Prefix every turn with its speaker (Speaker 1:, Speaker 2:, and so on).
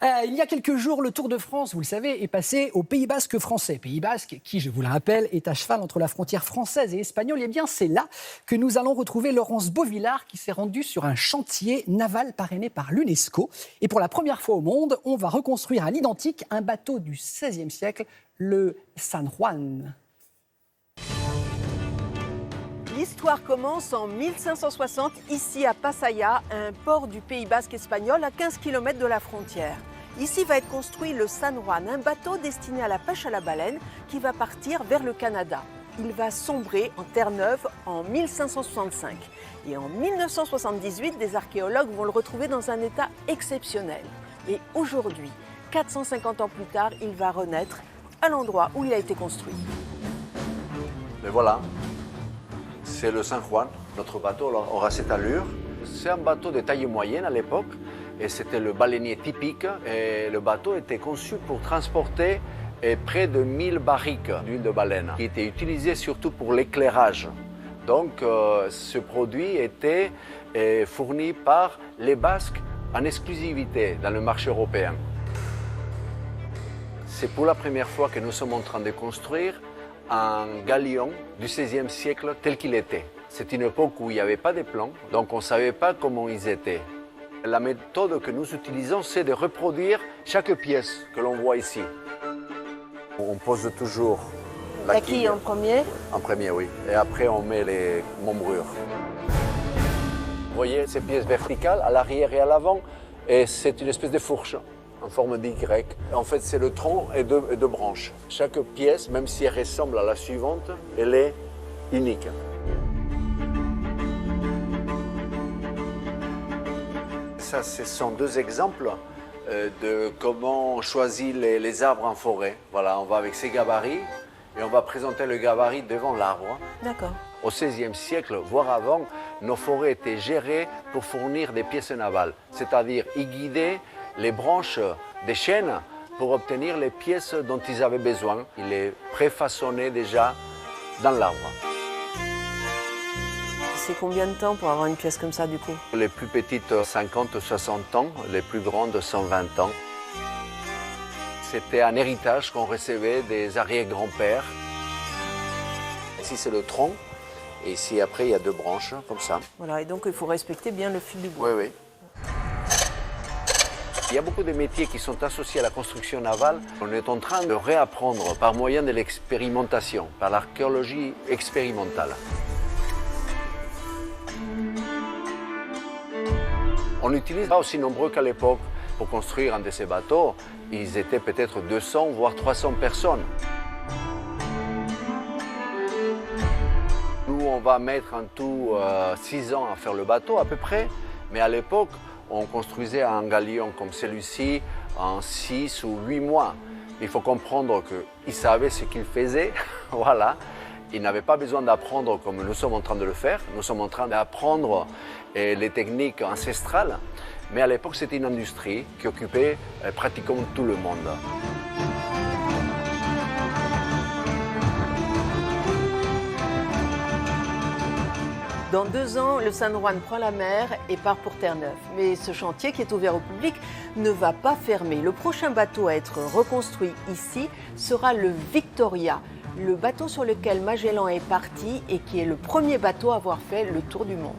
Speaker 1: Il y a quelques jours, le Tour de France, vous le savez, est passé au Pays Basque français. Pays Basque, qui, je vous le rappelle, est à cheval entre la frontière française et espagnole. Et bien, c'est là que nous allons retrouver Laurence Beauvillard, qui s'est rendue sur un chantier naval parrainé par l'UNESCO. Et pour la première fois au monde, on va reconstruire à l'identique un bateau du XVIe siècle, le San Juan.
Speaker 2: L'histoire commence en 1560, ici à Pasaia, un port du Pays Basque espagnol à 15 km de la frontière. Ici va être construit le San Juan, un bateau destiné à la pêche à la baleine qui va partir vers le Canada. Il va sombrer en Terre-Neuve en 1565. Et en 1978, des archéologues vont le retrouver dans un état exceptionnel. Et aujourd'hui, 450 ans plus tard, il va renaître à l'endroit où il a été construit.
Speaker 3: Mais voilà, c'est le San Juan. Notre bateau aura cette allure. C'est un bateau de taille moyenne à l'époque et c'était le baleinier typique. Et le bateau était conçu pour transporter près de 1000 barriques d'huile de baleine qui était utilisée surtout pour l'éclairage. Donc ce produit était fourni par les Basques en exclusivité dans le marché européen. C'est pour la première fois que nous sommes en train de construire un galion du XVIe siècle tel qu'il était. C'est une époque où il n'y avait pas de plans, donc on ne savait pas comment ils étaient. La méthode que nous utilisons, c'est de reproduire chaque pièce que l'on voit ici. On pose toujours
Speaker 2: la quille en premier.
Speaker 3: En premier, oui. Et après, on met les membrures. Vous voyez ces pièces verticales à l'arrière et à l'avant, et c'est une espèce de fourche en forme d'Y. En fait, c'est le tronc et deux branches. Chaque pièce, même si elle ressemble à la suivante, elle est unique. Ça, ce sont deux exemples de comment on choisit les arbres en forêt. Voilà, on va avec ces gabarits et on va présenter le gabarit devant l'arbre.
Speaker 2: D'accord.
Speaker 3: Au XVIe siècle, voire avant, nos forêts étaient gérées pour fournir des pièces navales, c'est-à-dire y guider les branches des chênes pour obtenir les pièces dont ils avaient besoin. Il les préfaçonnait déjà dans l'arbre.
Speaker 2: C'est combien de temps pour avoir une pièce comme ça du coup?
Speaker 3: Les plus petites, 50-60 ans, les plus grandes, 120 ans. C'était un héritage qu'on recevait des arrière-grands-pères. Ici, c'est le tronc, et ici, après, il y a deux branches, comme ça.
Speaker 2: Voilà, et donc il faut respecter bien le fil du bois.
Speaker 3: Oui, oui. Il y a beaucoup de métiers qui sont associés à la construction navale. On est en train de réapprendre par moyen de l'expérimentation, par l'archéologie expérimentale. On n'utilise pas aussi nombreux qu'à l'époque. Pour construire un de ces bateaux, ils étaient peut-être 200 voire 300 personnes. Nous, on va mettre en tout 6 ans à faire le bateau à peu près, mais à l'époque, on construisait un galion comme celui-ci en 6 ou 8 mois. Il faut comprendre qu'ils savaient ce qu'ils faisaient, voilà. Ils n'avaient pas besoin d'apprendre comme nous sommes en train de le faire. Nous sommes en train d'apprendre les techniques ancestrales. Mais à l'époque, c'était une industrie qui occupait pratiquement tout le monde.
Speaker 2: Dans 2 ans, le San Juan prend la mer et part pour Terre-Neuve. Mais ce chantier, qui est ouvert au public, ne va pas fermer. Le prochain bateau à être reconstruit ici sera le Victoria, le bateau sur lequel Magellan est parti et qui est le premier bateau à avoir fait le tour du monde.